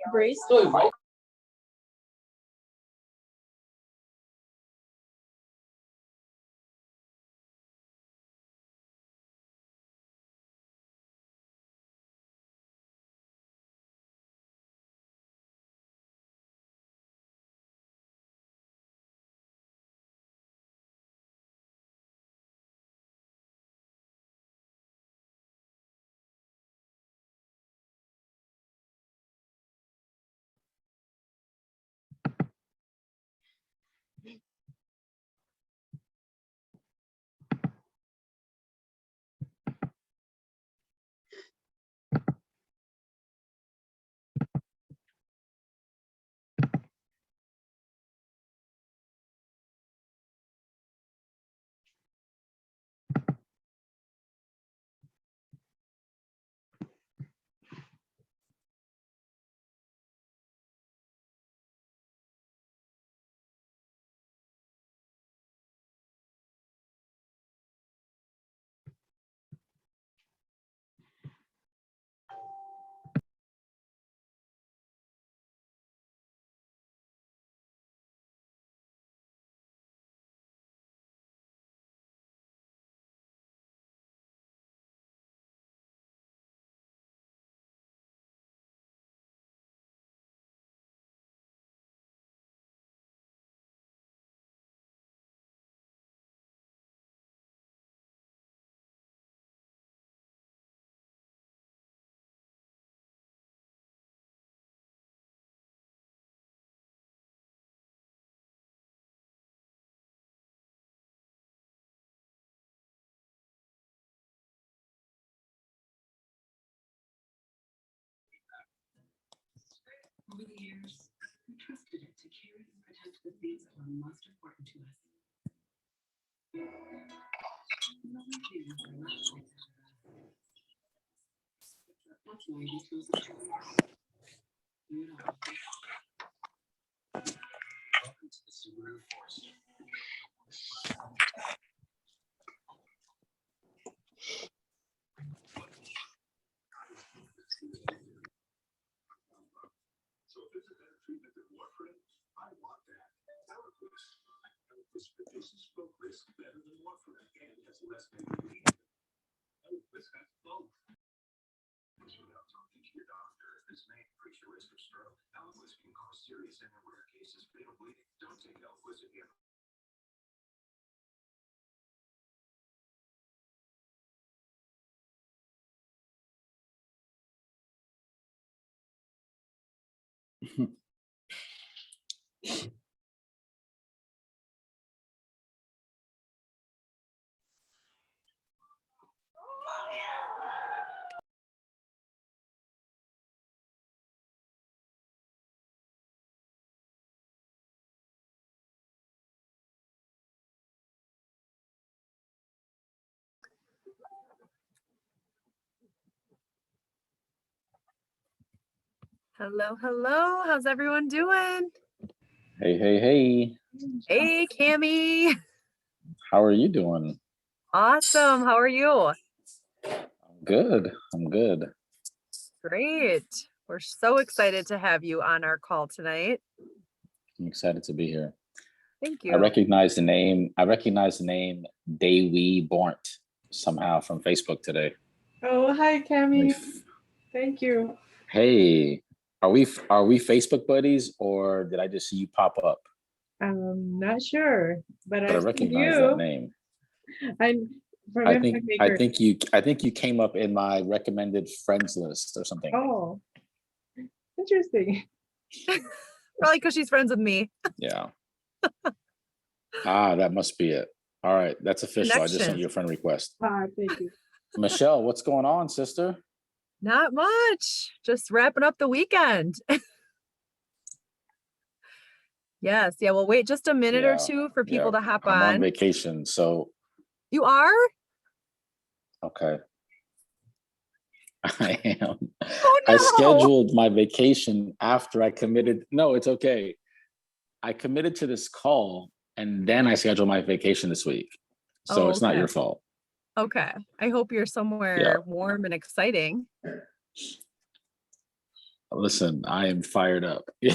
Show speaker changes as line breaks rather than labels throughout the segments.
Brace.
Over the years, we trusted it to carry and protect the things that were most important to us. Other things are not quite that bad. That's why we chose to do it all. Welcome to the Subaru Forester. So if it's a better treatment than warfarin, I want that. Eliquis reduces stroke risk better than warfarin and has less negative. Eliquis has both. Without talking to your doctor, if this may increase your risk of stroke, Eliquis can cause serious and in rare cases fatal bleeding. Don't take Eliquis again.
Hello, hello. How's everyone doing?
Hey, hey, hey.
Hey, Camy.
How are you doing?
Awesome. How are you?
I'm good. I'm good.
Great. We're so excited to have you on our call tonight.
I'm excited to be here.
Thank you.
I recognize the name Davey Bornt somehow from Facebook today.
Oh, hi, Camy. Thank you.
Hey, are we Facebook buddies or did I just see you pop up?
I'm not sure, but
I recognize that name. I think you came up in my recommended friends list or something.
Oh, interesting.
Probably because she's friends with me.
Yeah. That must be it. All right, that's official. I just sent you a friend request.
Thank you.
Michele, what's going on, sister?
Not much. Just wrapping up the weekend. Yes. Yeah. We'll wait just a minute or two for people to hop on.
I'm on vacation, so.
You are?
Okay. I am.
Oh, no.
I scheduled my vacation after I committed. No, it's okay. I committed to this call and then I scheduled my vacation this week. So it's not your fault.
Okay. I hope you're somewhere warm and exciting.
Listen, I am fired up. Yeah.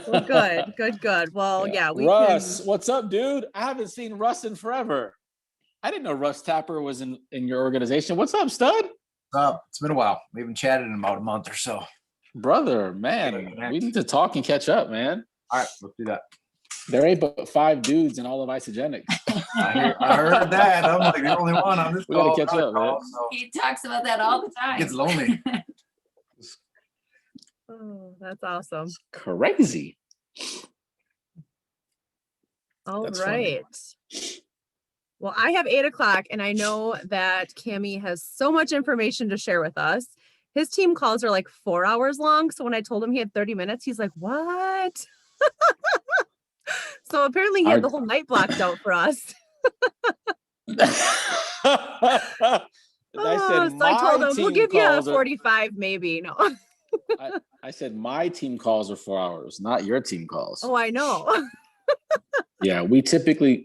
Well, good, good, good. Well,
Yeah.
yeah, we
Russ,
can.
what's up, dude? I haven't seen Russ in forever. I didn't know Russ Tapper was in your organization. What's up, stud?
It's been a while. We haven't chatted in about a month or so.
Brother, man, we need to talk and catch up, man.
All right, let's do that.
There ain't but 5 dudes in all of Isogenics.
I heard that. I'm like the only one on this
We gotta
call.
catch up, man.
So
He talks about that all the time.
it gets lonely.
Oh, that's awesome.
Crazy.
All
That's funny.
right. Well, I have 8 o'clock, and I know that Camy has so much information to share with us. His team calls are like 4 hours long. So when I told him he had 30 minutes, he's like, what? So apparently he had the whole night blocked out for us. So I told him we'll give you 45, maybe. No.
I said my team calls are 4 hours, not your team calls.
Oh, I know.
Yeah, we typically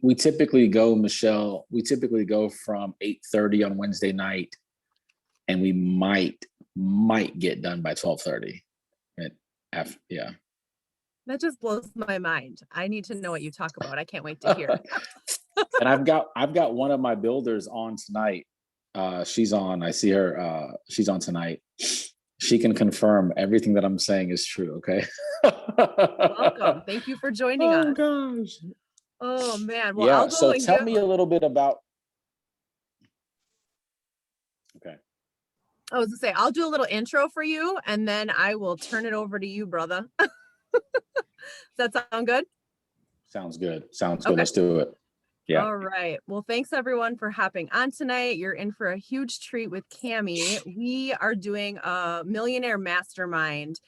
go, Michele. We typically go from 8:30 on Wednesday night, and we might get done by 12:30. Yeah.
That just blows my mind. I need to know what you talk about. I can't wait to hear.
And I've got one of my builders on tonight. She's on. I see her. She's on tonight. She can confirm everything that I'm saying is true. Okay.
Welcome. Thank you for joining us.
Oh gosh.
Oh man. Well,
Yeah.
I'll go
So
and
tell me a little bit about. Okay.
I was gonna say I'll do a little intro for you, and then I will turn it over to you, brother. Does that sound good?
Sounds good. Sounds good.
Okay.
Let's do it. Yeah.
All right. Well, thanks everyone for hopping on tonight. You're in for a huge treat with Camy. We are doing a millionaire mastermind.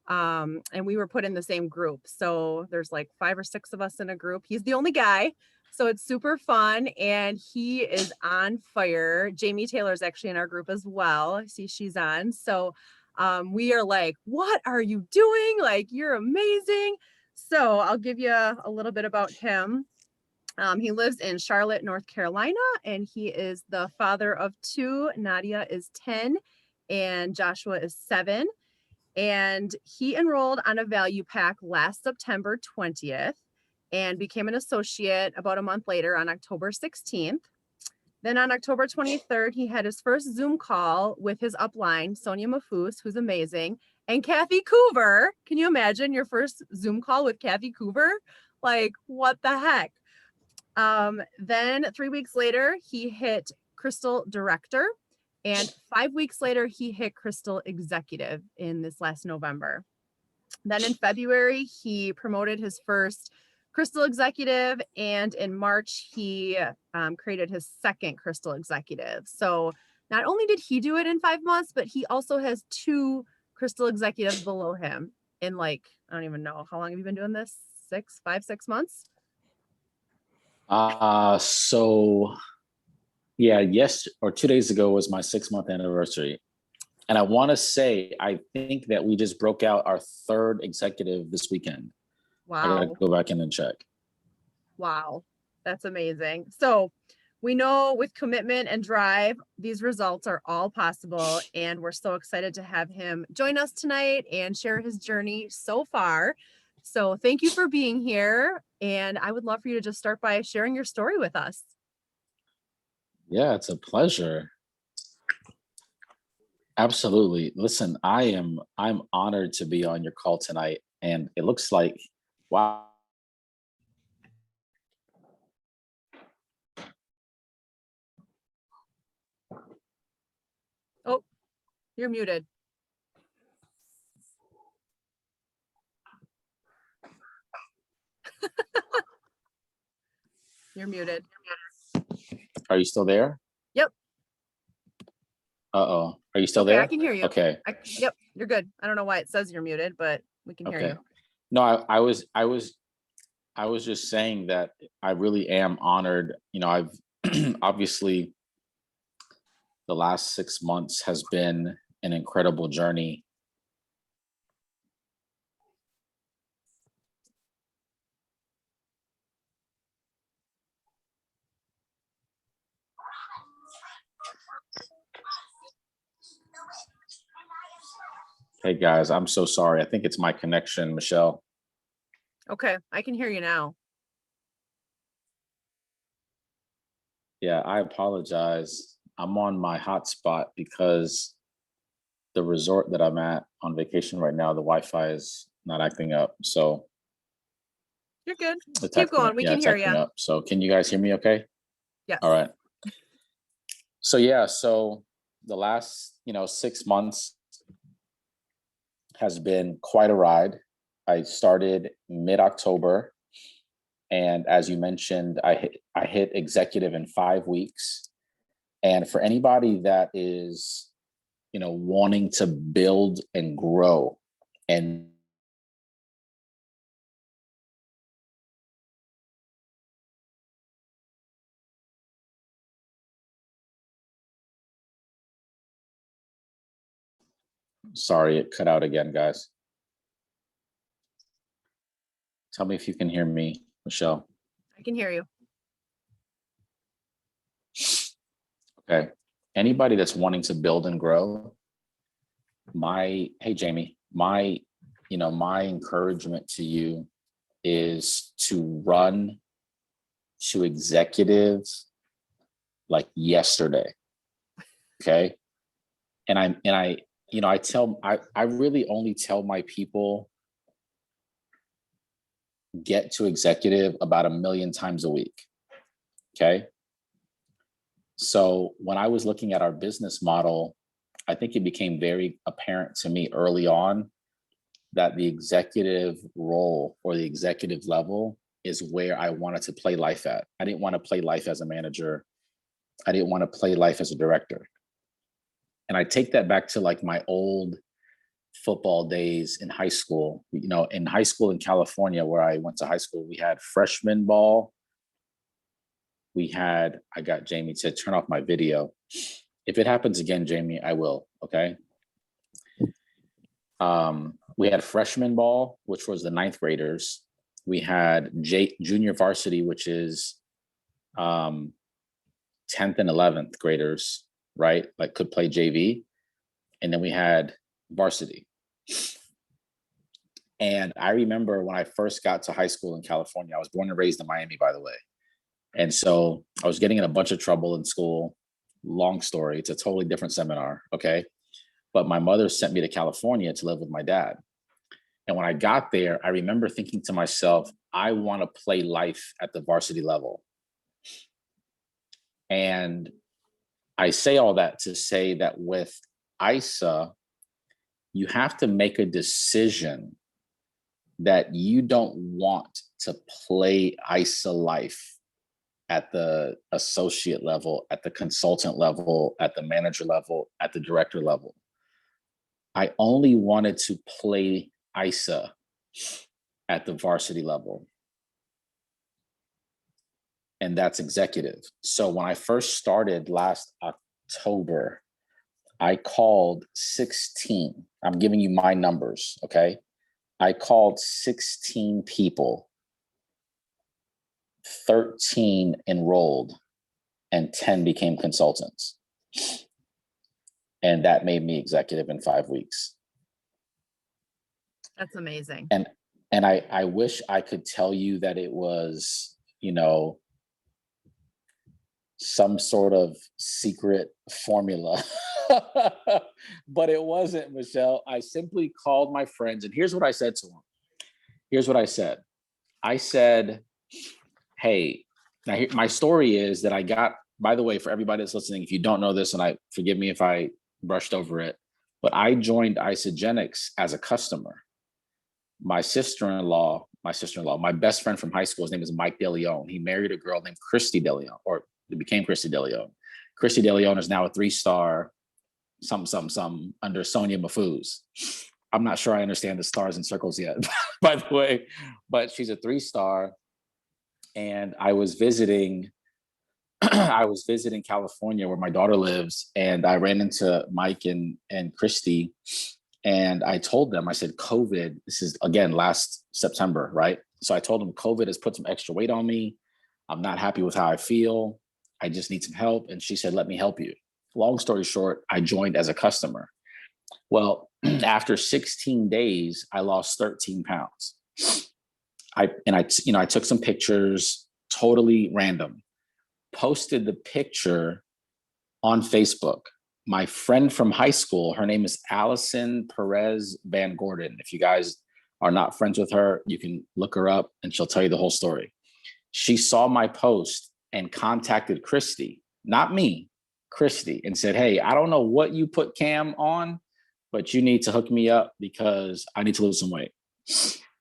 And we were put in the same group. So there's like 5 or 6 of us in a group. He's the only guy. So it's super fun. And he is on fire. Jamie Taylor is actually in our group as well. I see she's on. So we are like, what are you doing? Like, you're amazing. So I'll give you a little bit about him. He lives in Charlotte, North Carolina, and he is the father of 2. Nadia is 10 and Joshua is 7. And he enrolled on a value pack last September 20th and became an associate about a month later on October 16th. Then on October 23rd, he had his first Zoom call with his upline, Sonia Mafous, who's amazing, and Kathy Coover. Can you imagine your first Zoom call with Kathy Coover? Like, what the heck? Then 3 weeks later, he hit Crystal Director, and 5 weeks later, he hit Crystal Executive in this last November. Then in February, he promoted his first Crystal Executive, and in March, he created his second Crystal Executive. So not only did he do it in 5 months, but he also has 2 Crystal Executives below him in like, I don't even know. How long have you been doing this? 6 months?
So yeah, 2 days ago was my 6-month anniversary. And I want to say, I think that we just broke out our 3rd executive this weekend.
Wow.
I gotta go back in and check.
Wow. That's amazing. So we know with commitment and drive, these results are all possible. And we're so excited to have him join us tonight and share his journey so far. So thank you for being here. And I would love for you to just start by sharing your story with us.
Yeah, it's a pleasure. Absolutely. Listen, I'm honored to be on your call tonight. And it looks like, wow.
Oh, you're muted. You're muted.
Are you still there?
Yep.
Uh-oh. Are you still
Okay,
there?
I can hear you.
Okay.
Yep, you're good. I don't know why it says you're muted, but we can hear
Okay.
you.
No, I was just saying that I really am honored. You know, I've obviously the last 6 months has been an incredible journey. Hey guys, I'm so sorry. I think it's my connection, Michele.
Okay, I can hear you now.
Yeah, I apologize. I'm on my hotspot because the resort that I'm at on vacation right now, the Wi-Fi is not acting up. So
You're good.
it's
Keep
acting
going.
up.
We
Yeah,
can
it's
hear
acting
you.
up. So can you guys hear me okay?
Yes.
All right. So yeah, so the last, 6 months has been quite a ride. I started mid-October, and as you mentioned, I hit executive in 5 weeks. And for anybody that is, wanting to build and grow and sorry, it cut out again, guys. Tell me if you can hear me, Michele.
I can hear you.
Okay. Anybody that's wanting to build and grow, hey Jamie, my encouragement to you is to run to executives like yesterday. Okay. I really only tell my people get to executive about 1 million times a week. Okay. So when I was looking at our business model, I think it became very apparent to me early on that the executive role or the executive level is where I wanted to play life at. I didn't want to play life as a manager. I didn't want to play life as a director. And I take that back to like my old football days in high school. In high school in California, where I went to high school, we had freshman ball. I got Jamie to turn off my video. If it happens again, Jamie, I will. Okay. We had freshman ball, which was the ninth graders. We had junior varsity, which is 10th and 11th graders, right? Like could play JV. And then we had varsity. And I remember when I first got to high school in California, I was born and raised in Miami, by the way. And so I was getting in a bunch of trouble in school. Long story. It's a totally different seminar. Okay. But my mother sent me to California to live with my dad. And when I got there, I remember thinking to myself, I want to play life at the varsity level. And I say all that to say that with ISA, you have to make a decision that you don't want to play ISA life at the associate level, at the consultant level, at the manager level, at the director level. I only wanted to play ISA at the varsity level. And that's executive. So when I first started last October, I called 16. I'm giving you my numbers, okay? I called 16 people, 13 enrolled, and 10 became consultants. And that made me executive in 5 weeks.
That's amazing.
And I wish I could tell you that it was, some sort of secret formula. But it wasn't, Michele. I simply called my friends, and here's what I said to them. Here's what I said. I said, hey, now my story is that I got, by the way, for everybody that's listening, if you don't know this, and I forgive me if I brushed over it, but I joined Isagenix as a customer. My best friend from high school, his name is Mike DeLeon. He married a girl named Christy DeLeon, or it became Christy DeLeon. Christy DeLeon is now a 3-star some under Sonia Mahfouz. I'm not sure I understand the stars and circles yet, by the way, but she's a 3-star. And I was visiting California where my daughter lives, and I ran into Mike and Christy. And I told them, I said, COVID, this is again last September, right? So I told them COVID has put some extra weight on me. I'm not happy with how I feel. I just need some help. And she said, let me help you. Long story short, I joined as a customer. Well, After 16 days, I lost 13 pounds. I took some pictures, totally random, posted the picture on Facebook. My friend from high school, her name is Allison Perez Van Gordon. If you guys are not friends with her, you can look her up and she'll tell you the whole story. She saw my post and contacted Christy, not me, Christy, and said, hey, I don't know what you put Cam on, but you need to hook me up because I need to lose some weight.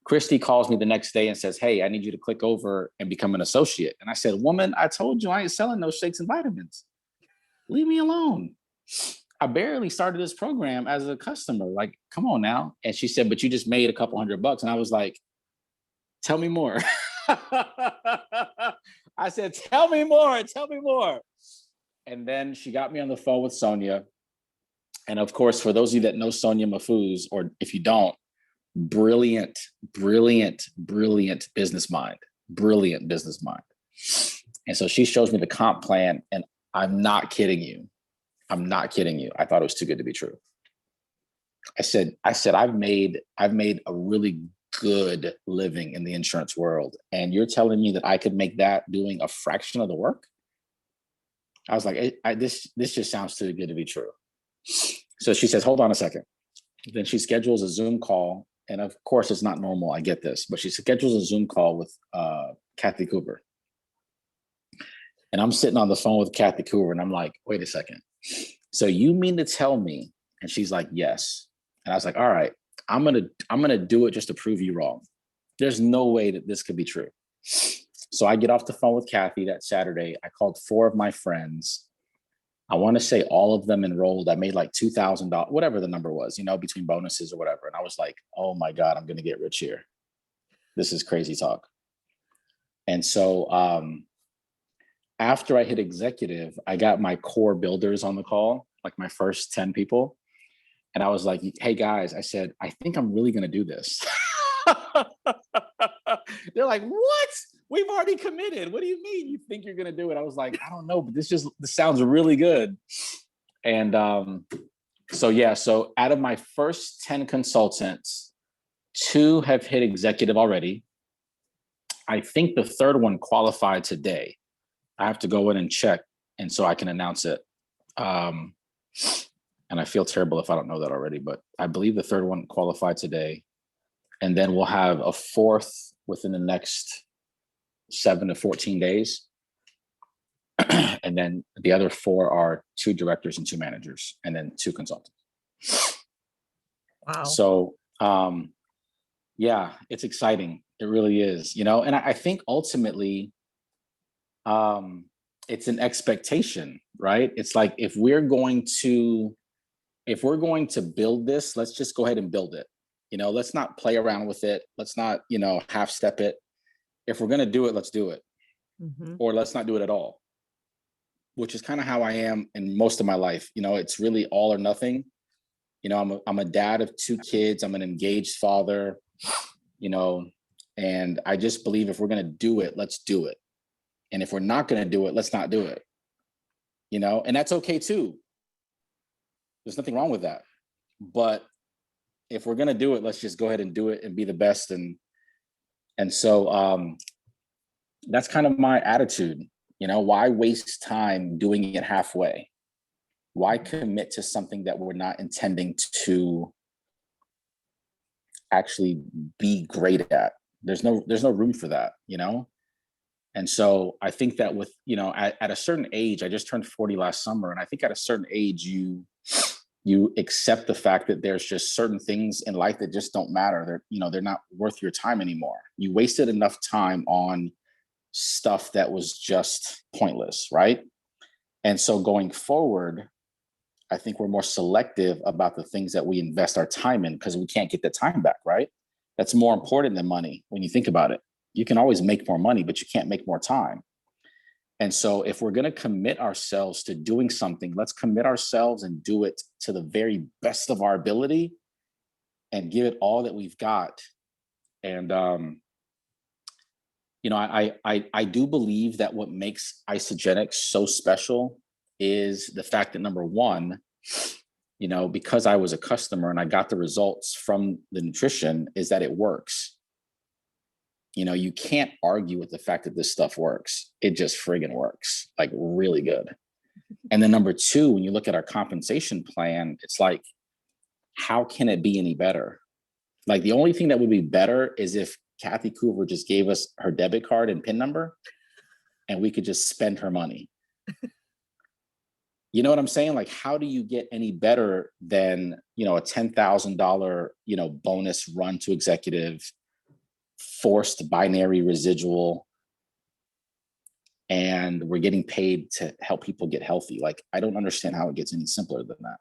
Christy calls me the next day and says, hey, I need you to click over and become an associate. And I said, woman, I told you I ain't selling no shakes and vitamins. Leave me alone. I barely started this program as a customer. Like, come on now. And she said, but you just made a couple $100. And I was like, tell me more. I said, tell me more. And then she got me on the phone with Sonia. And of course, for those of you that know Sonia Mahfouz, or if you don't, brilliant business mind. And so she shows me the comp plan, and I'm not kidding you. I thought it was too good to be true. I said, I've made a really good living in the insurance world, and you're telling me that I could make that doing a fraction of the work? I was like, this just sounds too good to be true. So she says, hold on a second. Then she schedules a Zoom call. And of course, it's not normal. I get this. But she schedules a Zoom call with Kathy Cooper. And I'm sitting on the phone with Kathy Cooper. And I'm like, wait a second. So you mean to tell me? And she's like, yes. And I was like, all right, I'm gonna do it just to prove you wrong. There's no way that this could be true. So I get off the phone with Kathy that Saturday. I called 4 of my friends. I want to say all of them enrolled. I made like $2,000, whatever the number was, between bonuses or whatever. And I was like, oh my God, I'm going to get rich here. This is crazy talk. And so after I hit executive, I got my core builders on the call, like my first 10 people. And I was like, hey guys, I said, I think I'm really going to do this. They're like, what? We've already committed. What do you mean you think you're going to do it? I was like, I don't know, but this sounds really good. And so out of my first 10 consultants, 2 have hit executive already. I think the third one qualified today. I have to go in and check, and so I can announce it. And I feel terrible if I don't know that already, but I believe the third one qualified today. And then we'll have a 4th within the next 7 to 14 days. And then the other 4 are 2 directors and 2 managers, and then 2 consultants.
Wow.
So, yeah, it's exciting. It really is, and I think ultimately, it's an expectation, right? It's like, if we're going to build this, let's just go ahead and build it. Let's not play around with it. Let's not, half step it. If we're going to do it, let's do it.
Mm-hmm.
Or let's not do it at all, which is kind of how I am in most of my life. It's really all or nothing. I'm a dad of 2 kids. I'm an engaged father, and I just believe if we're going to do it, let's do it. And if we're not going to do it, let's not do it, and that's okay too. There's nothing wrong with that. But if we're going to do it, let's just go ahead and do it and be the best. And so that's kind of my attitude. Why waste time doing it halfway? Why commit to something that we're not intending to actually be great at? There's no room for that, And so I think that with, at a certain age, I just turned 40 last summer. And I think at a certain age, you accept the fact that there's just certain things in life that just don't matter. They're not worth your time anymore. You wasted enough time on stuff that was just pointless, right? And so going forward, I think we're more selective about the things that we invest our time in, because we can't get the time back, right? That's more important than money when you think about it. You can always make more money, but you can't make more time. And so if we're going to commit ourselves to doing something, let's commit ourselves and do it to the very best of our ability and give it all that we've got. And, I do believe that what makes Isagenix so special is the fact that, number one, because I was a customer and I got the results from the nutrition, is that it works. You can't argue with the fact that this stuff works. It just friggin' works, like really good. And then number two, when you look at our compensation plan, it's like, how can it be any better? Like the only thing that would be better is if Kathy Coover just gave us her debit card and PIN number and we could just spend her money. You know what I'm saying? Like, how do you get any better than, a $10,000, bonus run to executive, forced binary residual, and we're getting paid to help people get healthy? Like, I don't understand how it gets any simpler than that.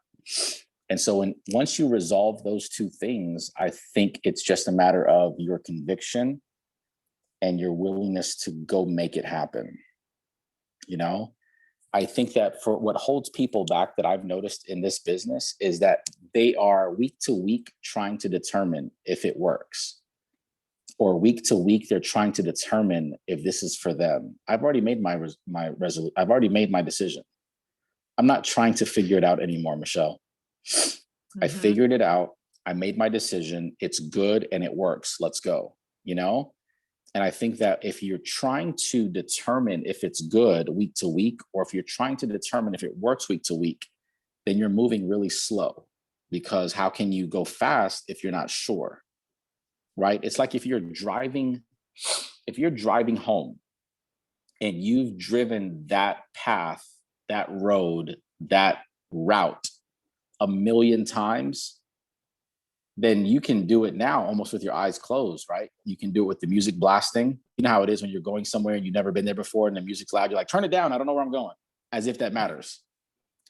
And so once you resolve those two things, I think it's just a matter of your conviction and your willingness to go make it happen. I think that for what holds people back that I've noticed in this business is that they are week to week trying to determine if it works, or week to week they're trying to determine if this is for them. I've already made I've already made my decision. I'm not trying to figure it out anymore, Michele. Mm-hmm. I figured it out. I made my decision. It's good and it works. Let's go. And I think that if you're trying to determine if it's good week to week, or if you're trying to determine if it works week to week, then you're moving really slow, because how can you go fast if you're not sure, right? It's like if you're driving home and you've driven that path, that road, that route 1,000,000 times, then you can do it now almost with your eyes closed, right? You can do it with the music blasting. You know how it is when you're going somewhere and you've never been there before and the music's loud, you're like, turn it down, I don't know where I'm going, as if that matters.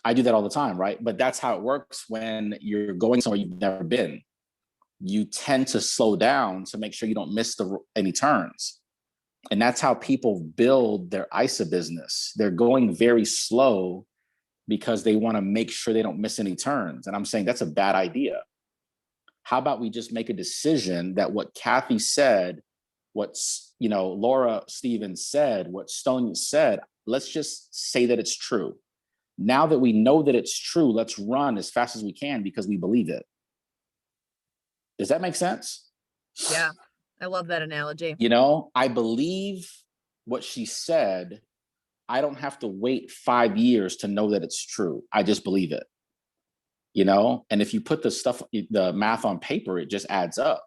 I do that all the time, right? But that's how it works when you're going somewhere you've never been. You tend to slow down to make sure you don't miss any turns. And that's how people build their ISA business. They're going very slow because they want to make sure they don't miss any turns. And I'm saying that's a bad idea. How about we just make a decision that what Kathy said, what Laura Stevens said, what Stonia said, let's just say that it's true. Now that we know that it's true, let's run as fast as we can because we believe it. Does that make sense?
Yeah, I love that analogy.
I believe what she said. I don't have to wait 5 years to know that it's true. I just believe it. And if you put the math on paper, it just adds up.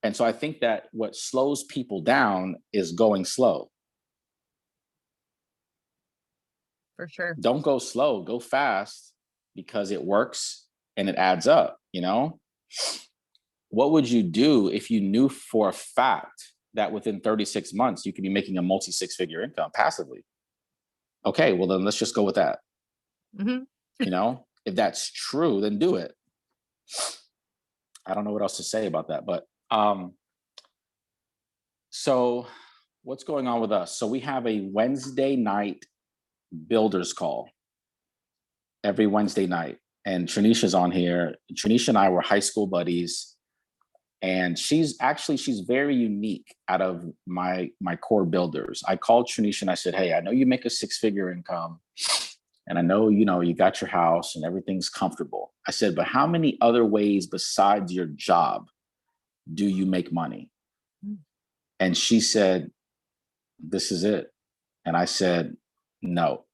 And so I think that what slows people down is going slow.
For sure.
Don't go slow, go fast, because it works and it adds up. What would you do if you knew for a fact that within 36 months, you could be making a multi-6-figure income passively? Okay, well then let's just go with that. Mm-hmm. If that's true, then do it. I don't know what else to say about that, but so what's going on with us? So we have a Wednesday night builders call every Wednesday night, and Trinisha's on here. Trinisha and I were high school buddies, and she's very unique out of my core builders. I called Trinisha and I said, hey, I know you make a 6-figure income. And I know, you got your house and everything's comfortable. I said, but how many other ways besides your job do you make money? And she said, this is it. And I said, no,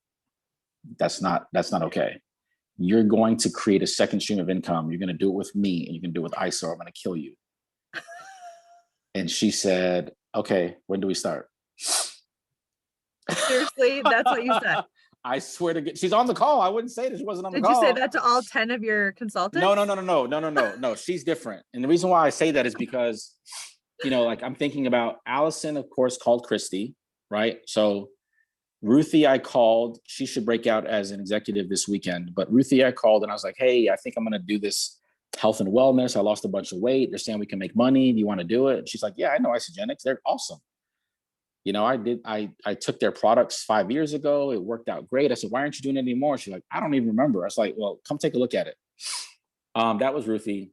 that's not okay. You're going to create a second stream of income. You're going to do it with me, and you can do it with ISA, or I'm going to kill you. And she said, okay, when do we start?
Seriously, that's what you said.
I swear to God, she's on the call. I wouldn't say that she wasn't on the call.
Did you say that to all 10 of your consultants?
No. She's different. And the reason why I say that is because, I'm thinking about Allison, of course, called Christy, right? So Ruthie, I called. She should break out as an executive this weekend. But Ruthie, I called and I was like, hey, I think I'm going to do this health and wellness. I lost a bunch of weight. They're saying we can make money. Do you want to do it? And she's like, yeah, I know Isogenics. They're awesome. I took their products 5 years ago. It worked out great. I said, why aren't you doing it anymore? She's like, I don't even remember. I was like, well, come take a look at it. That was Ruthie.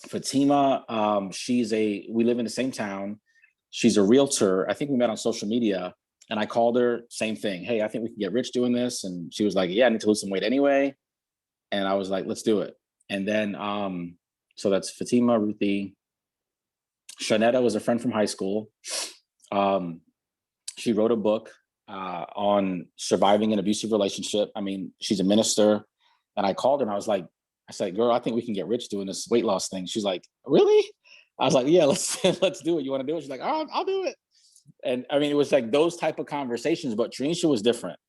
Fatima, we live in the same town. She's a realtor. I think we met on social media, and I called her, same thing. Hey, I think we can get rich doing this. And she was like, yeah, I need to lose some weight anyway. And I was like, let's do it. And then, so that's Fatima, Ruthie. Shanetta was a friend from high school. She wrote a book on surviving an abusive relationship. I mean, she's a minister. And I called her and I said, girl, I think we can get rich doing this weight loss thing. She's like, really? I was like, yeah, let's do it. You want to do it? She's like, oh, I'll do it. And I mean, it was like those type of conversations, but Trinisha was different.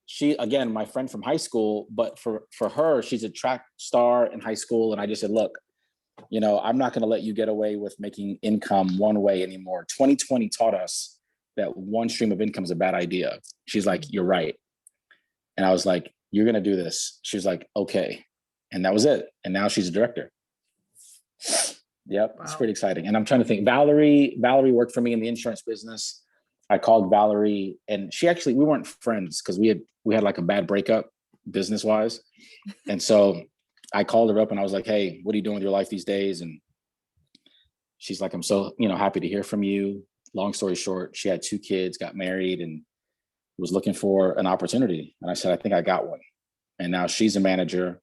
She, again, my friend from high school, but for her, she's a track star in high school. And I just said, look, you know, I'm not going to let you get away with making income one way anymore. 2020 taught us that one stream of income is a bad idea. She's like, you're right. And I was like, you're going to do this. She was like, okay. And that was it. And now she's a director. Yep. Wow. It's pretty exciting. And I'm trying to think, Valerie worked for me in the insurance business. I called Valerie and we weren't friends because we had like a bad breakup business wise. And so I called her up and I was like, hey, what are you doing with your life these days? And she's like, I'm so, happy to hear from you. Long story short, she had 2 kids, got married, and was looking for an opportunity. And I said, I think I got one. And now she's a manager.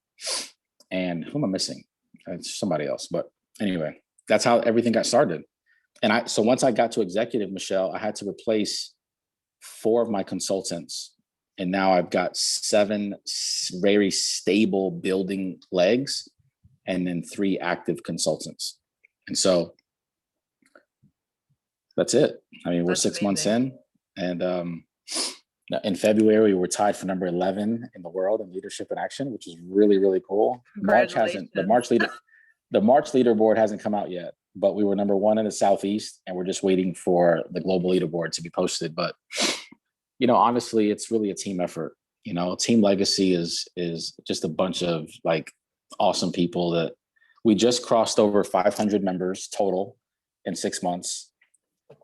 And who am I missing? It's somebody else. But anyway, that's how everything got started. And so once I got to executive, Michele, I had to replace 4 of my consultants. And now I've got 7 very stable building legs and then 3 active consultants. And so that's it. I mean, we're 6 months in, and in February, we're tied for number 11 in the world in leadership and action, which is really, really cool. The March leaderboard hasn't come out yet, but we were number 1 in the Southeast, and we're just waiting for the global leaderboard to be posted. But honestly, it's really a team effort. Team Legacy is just a bunch of like awesome people that we just crossed over 500 members total in 6 months.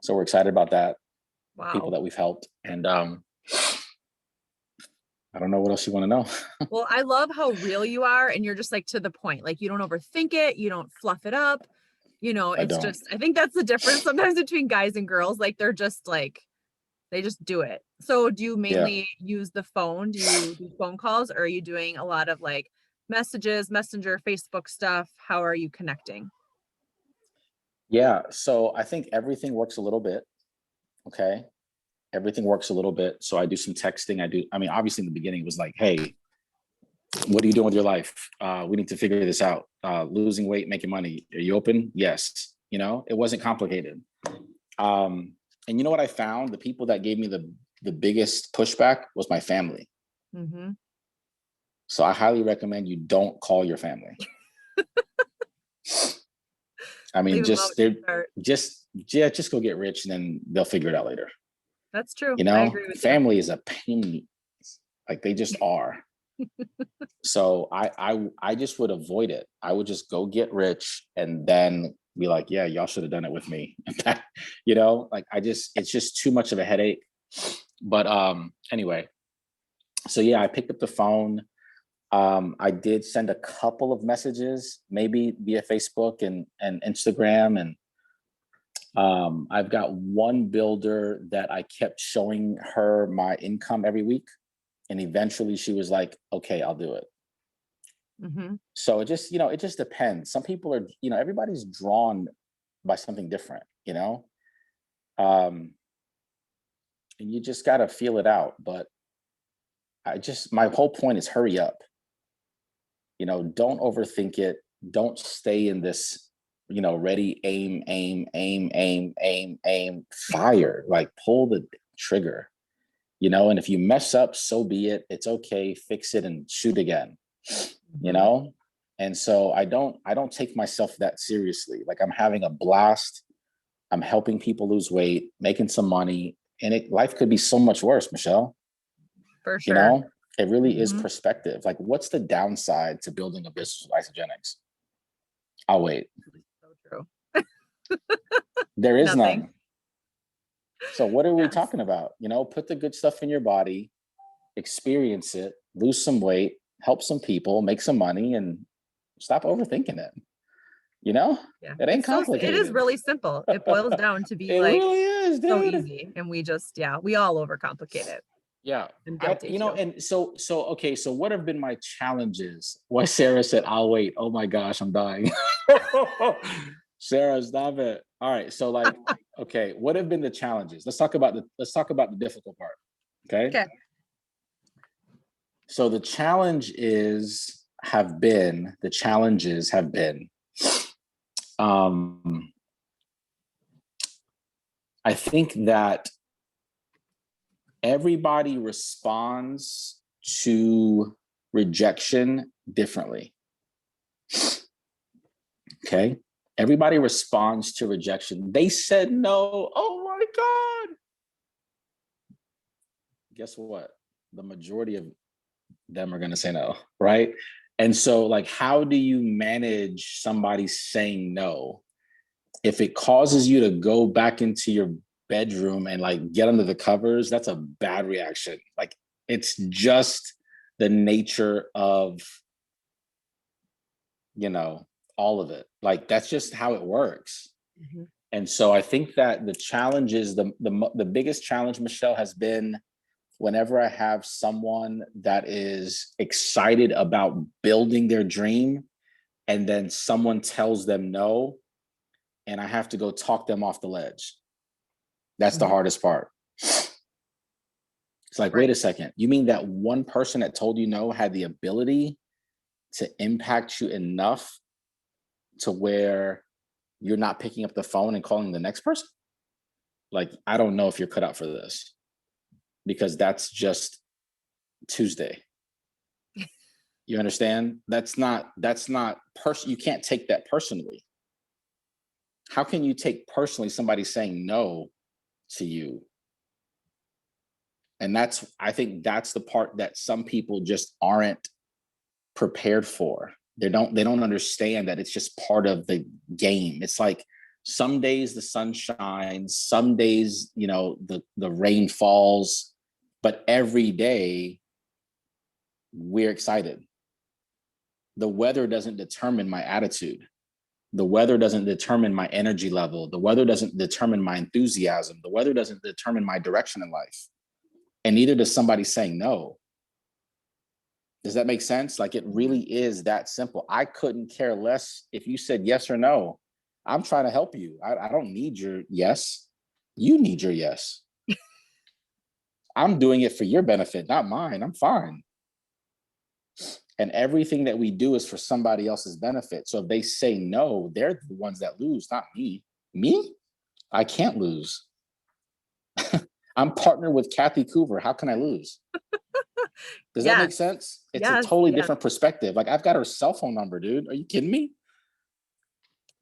So we're excited about that. Wow. People that we've helped. And I don't know what else you want to know.
Well, I love how real you are, and you're just like to the point. Like, you don't overthink it, you don't fluff it up. I think that's the difference sometimes between guys and girls. Like, they're just like, they just do it. So do you mainly use the phone? Do you do phone calls, or are you doing a lot of like messages, Messenger, Facebook stuff? How are you connecting?
Yeah. So I think everything works a little bit. Okay. Everything works a little bit. So I do some texting. Obviously in the beginning it was like, hey, what are you doing with your life? We need to figure this out. Losing weight, making money. Are you open? Yes. It wasn't complicated. And you know what I found? The people that gave me the biggest pushback was my family. Mm-hmm. So I highly recommend you don't call your family. I mean, just go get rich, and then they'll figure it out later.
That's true. I agree with
family is a pain. Like, they just are. So I just would avoid it. I would just go get rich and then be like, yeah, y'all should have done it with me. It's just too much of a headache. But anyway, so yeah, I picked up the phone. I did send a couple of messages, maybe via Facebook and Instagram. And I've got one builder that I kept showing her my income every week. And eventually she was like, okay, I'll do it. Mm-hmm. So it just depends. Some people are, everybody's drawn by something different, and you just got to feel it out. But my whole point is hurry up. Don't overthink it. Don't stay in this, ready, aim, fire, like pull the trigger, and if you mess up, so be it. It's okay. Fix it and shoot again, And so I don't take myself that seriously. Like, I'm having a blast. I'm helping people lose weight, making some money, and life could be so much worse, Michele.
For sure.
It really is perspective. Like, what's the downside to building a business with Isogenics? I'll wait.
So true.
There is none. So what are we talking about? Put the good stuff in your body, experience it, lose some weight, help some people, make some money, and stop overthinking it. It ain't complicated.
It is really simple. It boils down to be
it
like,
really is, dude.
So easy. And we all overcomplicate it.
Yeah.
I'm guilty too.
And so okay, so what have been my challenges? Why Sarah said, I'll wait. Oh my gosh, I'm dying. Sarah, stop it. All right. So like, okay, what have been the challenges? Let's talk about the difficult part. Okay.
Okay.
So the challenges have been, I think that everybody responds to rejection differently. Okay. Everybody responds to rejection. They said no. Oh my God. Guess what? The majority of them are going to say no. Right. And so, like, how do you manage somebody saying no? If it causes you to go back into your bedroom and like get under the covers, that's a bad reaction. Like, it's just the nature of, all of it. Like, that's just how it works.
Mhm.
And so I think that the challenge is the biggest challenge, Michele, has been whenever I have someone that is excited about building their dream and then someone tells them no, and I have to go talk them off the ledge. That's the
Mhm.
hardest part. It's like,
Right.
wait a second. You mean that one person that told you no had the ability to impact you enough to where you're not picking up the phone and calling the next person? Like, I don't know if you're cut out for this, because that's just Tuesday. You understand? That's not you can't take that personally. How can you take personally somebody saying no to you? And I think that's the part that some people just aren't prepared for. They don't understand that it's just part of the game. It's like some days the sun shines, some days, the rain falls, but every day we're excited. The weather doesn't determine my attitude. The weather doesn't determine my energy level. The weather doesn't determine my enthusiasm. The weather doesn't determine my direction in life. And neither does somebody saying no. Does that make sense? Like, it really is that simple. I couldn't care less if you said yes or no. I'm trying to help you. I don't need your yes. You need your yes. I'm doing it for your benefit, not mine. I'm fine. And everything that we do is for somebody else's benefit. So if they say no, they're the ones that lose, not me. Me? I can't lose. I'm partnered with Kathy Coover. How can I lose? Does that make
Yes.
sense? It's a
Yes.
totally
Yes.
different perspective. Like, I've got her cell phone number, dude. Are you kidding me?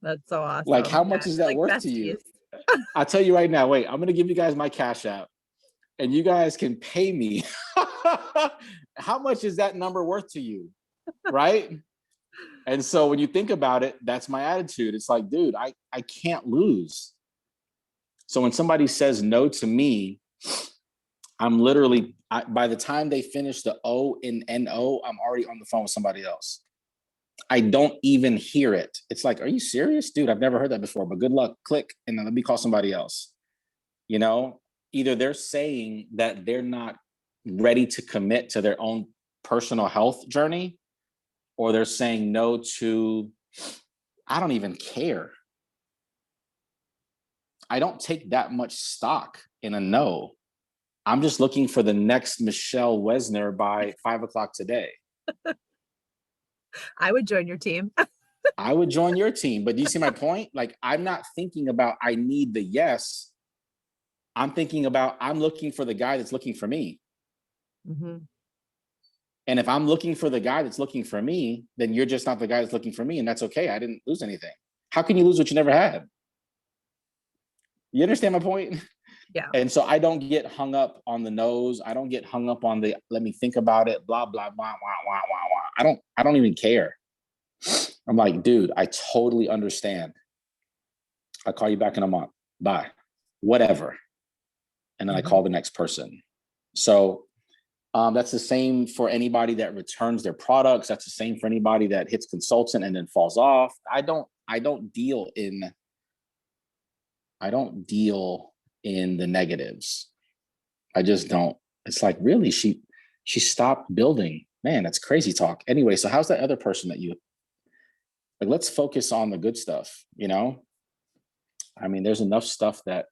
That's so awesome.
Like, how much
Yeah,
is that
like
worth to you?
besties.
I'll tell you right now. Wait, I'm going to give you guys my Cash App and you guys can pay me. How much is that number worth to you? Right? And so when you think about it, that's my attitude. It's like, dude, I can't lose. So when somebody says no to me, I'm literally, by the time they finish the O in NO, I'm already on the phone with somebody else. I don't even hear it. It's like, are you serious? Dude, I've never heard that before, but good luck. Click, and then let me call somebody else. Either they're saying that they're not ready to commit to their own personal health journey, or they're saying no to, I don't even care. I don't take that much stock in a no. I'm just looking for the next Michele Wesner by 5:00 today.
I would join your team.
I would join your team, but do you see my point? Like, I'm not thinking about I need the yes. I'm thinking about I'm looking for the guy that's looking for me.
Mm-hmm.
And if I'm looking for the guy that's looking for me, then you're just not the guy that's looking for me, and that's okay. I didn't lose anything. How can you lose what you never had? You understand my point?
Yeah.
And so I don't get hung up on the nose. I don't get hung up on the let me think about it, blah, blah, blah, wah, wah, wah, wah. I don't even care. I'm like, dude, I totally understand. I'll call you back in a month. Bye. Whatever. And then I call the next person. So that's the same for anybody that returns their products. That's the same for anybody that hits consultant and then falls off. I don't deal in the negatives. I just don't. It's like, really, she stopped building. Man, that's crazy talk. Anyway, so how's that other person that you like? Let's focus on the good stuff, you know? I mean, there's enough stuff that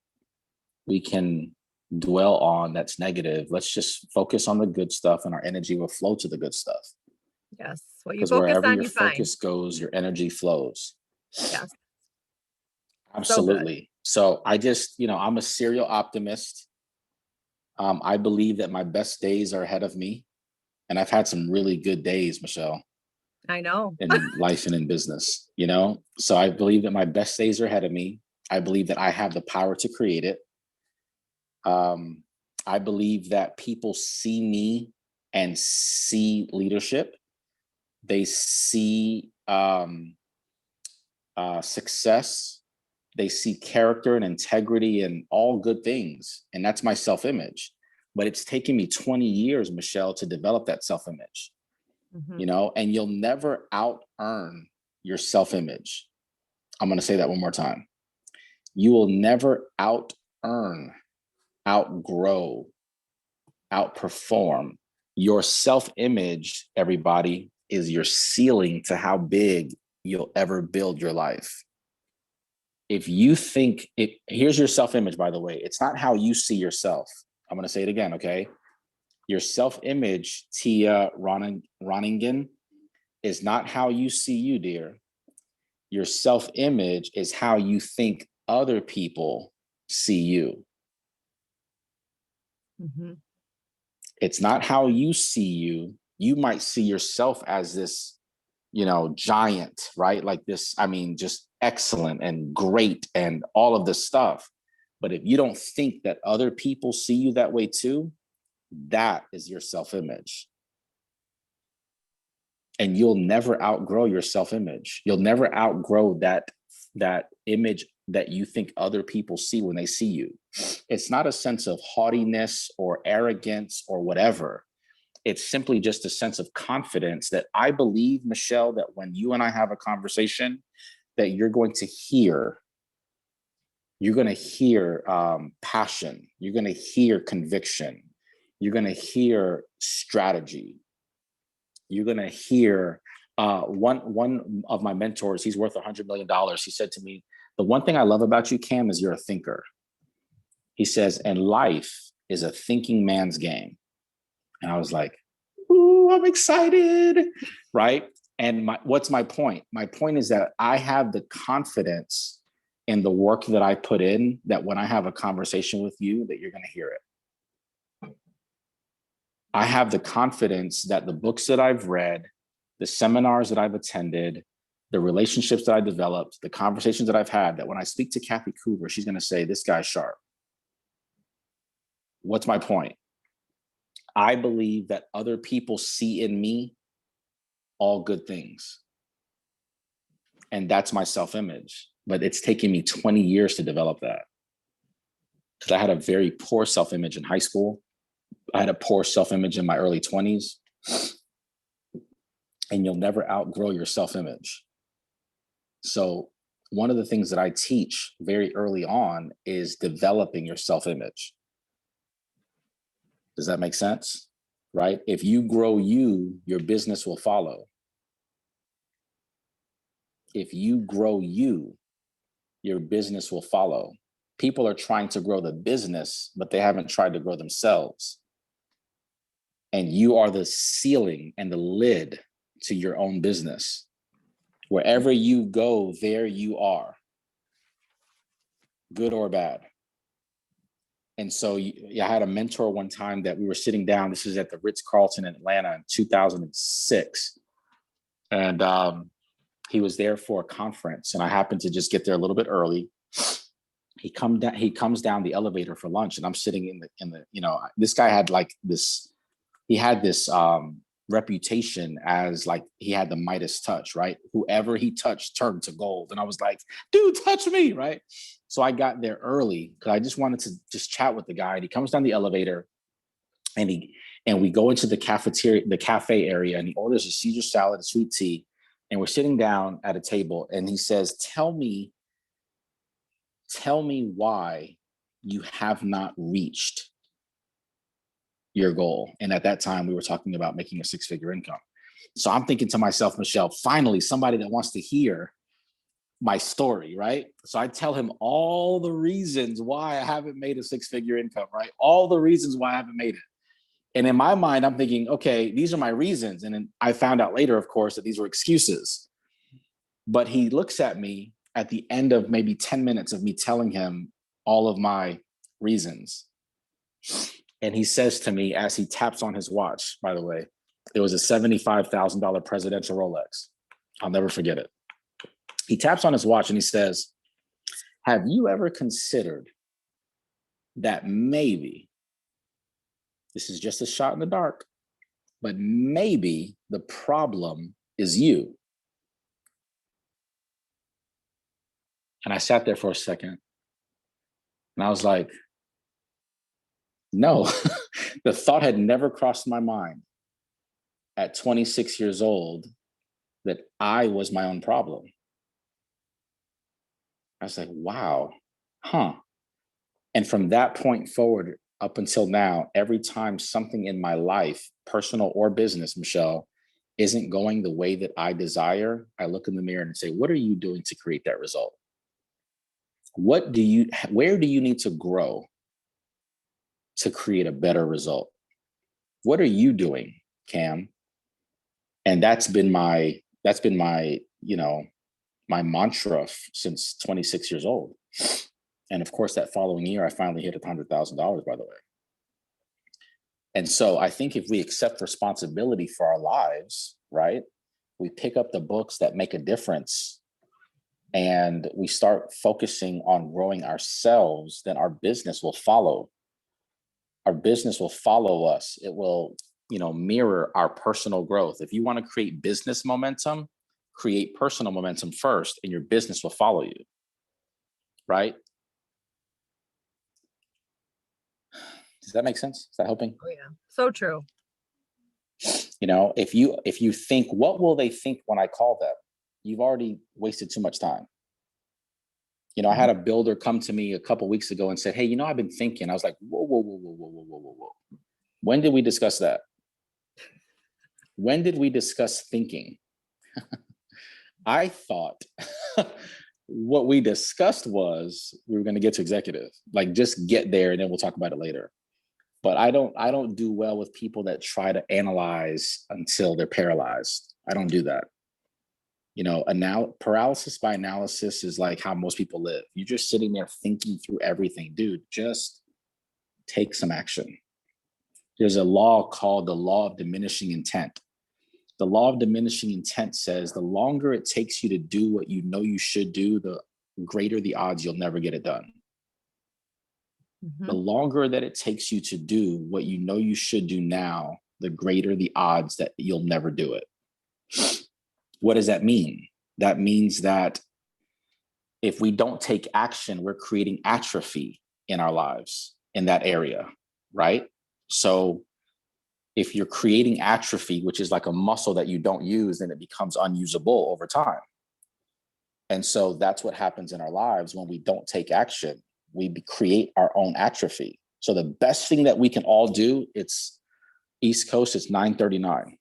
we can dwell on that's negative. Let's just focus on the good stuff and our energy will flow to the good stuff.
Yes. What you
Because
focus
wherever
on,
your
you find.
focus goes, your energy flows.
Yes.
Absolutely. So I just, I'm a serial optimist. I believe that my best days are ahead of me. And I've had some really good days, Michele,
I know.
in life and in business, So I believe that my best days are ahead of me. I believe that I have the power to create it. I believe that people see me and see leadership. They see success. They see character and integrity and all good things. And that's my self-image. But it's taken me 20 years, Michele, to develop that self-image, and you'll never out-earn your self-image. I'm going to say that one more time. You will never out-earn, outgrow, outperform. Your self-image, everybody, is your ceiling to how big you'll ever build your life. If you think here's your self-image, by the way, it's not how you see yourself. I'm going to say it again, okay? Your self-image, Tia Roningen, is not how you see you, dear. Your self-image is how you think other people see you. It's not how you see you. You might see yourself as this, giant, right? Like this, just excellent and great and all of this stuff. But if you don't think that other people see you that way too, that is your self-image. And you'll never outgrow your self-image. You'll never outgrow that image that you think other people see when they see you. It's not a sense of haughtiness or arrogance or whatever. It's simply just a sense of confidence that I believe, Michele, that when you and I have a conversation, that you're going to hear passion. You're going to hear conviction. You're going to hear strategy. You're going to hear one of my mentors, he's worth $100 million. He said to me, the one thing I love about you, Cam, is you're a thinker. He says, and life is a thinking man's game. And I was like, ooh, I'm excited, right? And what's my point? My point is that I have the confidence in the work that I put in, that when I have a conversation with you, that you're going to hear it. I have the confidence that the books that I've read, the seminars that I've attended, the relationships that I developed, the conversations that I've had, that when I speak to Kathy Coover, she's going to say, this guy's sharp. What's my point? I believe that other people see in me all good things. And that's my self-image. But it's taken me 20 years to develop that. Because I had a very poor self-image in high school. I had a poor self-image in my early 20s. And you'll never outgrow your self-image. So one of the things that I teach very early on is developing your self-image. Does that make sense? Right? If you grow you, your business will follow. If you grow you, your business will follow. People are trying to grow the business, but they haven't tried to grow themselves. And you are the ceiling and the lid to your own business. Wherever you go, there you are, good or bad. And so I had a mentor one time that we were sitting down. This is at the Ritz-Carlton in Atlanta in 2006. And he was there for a conference, and I happened to just get there a little bit early. He comes down the elevator for lunch, and I'm sitting in the this guy had like this, he had this reputation as like he had the Midas touch, right? Whoever he touched turned to gold. And I was like, dude, touch me, right? So I got there early because I just wanted to just chat with the guy. And he comes down the elevator, and we go into the cafeteria, the cafe area, and he orders a Caesar salad, a sweet tea, and we're sitting down at a table, and he says, tell me why you have not reached your goal. And at that time, we were talking about making a 6-figure income. So I'm thinking to myself, Michele, finally, somebody that wants to hear my story, right? So I tell him all the reasons why I haven't made a 6-figure income, right? All the reasons why I haven't made it. And in my mind, I'm thinking, okay, these are my reasons. And then I found out later, of course, that these were excuses. But he looks at me at the end of maybe 10 minutes of me telling him all of my reasons. And he says to me, as he taps on his watch, by the way, it was a $75,000 presidential Rolex. I'll never forget it. He taps on his watch and he says, have you ever considered that maybe, this is just a shot in the dark, but maybe the problem is you? And I sat there for a second and I was like, no, the thought had never crossed my mind at 26 years old that I was my own problem. I was like, wow, huh. And from that point forward, up until now, every time something in my life, personal or business, Michele, isn't going the way that I desire, I look in the mirror and say, what are you doing to create that result? Where do you need to grow to create a better result? What are you doing, Cam? And that's been my, my mantra since 26 years old. And of course, that following year, I finally hit $100,000, by the way. And so I think if we accept responsibility for our lives, right, we pick up the books that make a difference and we start focusing on growing ourselves, then our business will follow. Our business will follow us. It will, mirror our personal growth. If you want to create business momentum, create personal momentum first, and your business will follow you, right? Does that make sense? Is that helping?
Oh yeah, so true.
If you think, what will they think when I call them? You've already wasted too much time. I had a builder come to me a couple weeks ago and said, hey, I've been thinking. I was like, whoa, whoa, whoa, whoa, whoa, whoa, whoa, whoa, whoa. When did we discuss that? When did we discuss thinking? I thought what we discussed was we were going to get to executive, like just get there and then we'll talk about it later. But I don't do well with people that try to analyze until they're paralyzed. I don't do that. Paralysis by analysis is like how most people live. You're just sitting there thinking through everything. Dude, just take some action. There's a law called the law of diminishing intent. The law of diminishing intent says the longer it takes you to do what you know you should do, the greater the odds you'll never get it done. The longer that it takes you to do what you know you should do now, the greater the odds that you'll never do it. What does that mean? That means that if we don't take action, we're creating atrophy in our lives in that area, right? So if you're creating atrophy, which is like a muscle that you don't use, then it becomes unusable over time. And so that's what happens in our lives when we don't take action. We create our own atrophy. So the best thing that we can all do, it's East Coast, it's 9:39.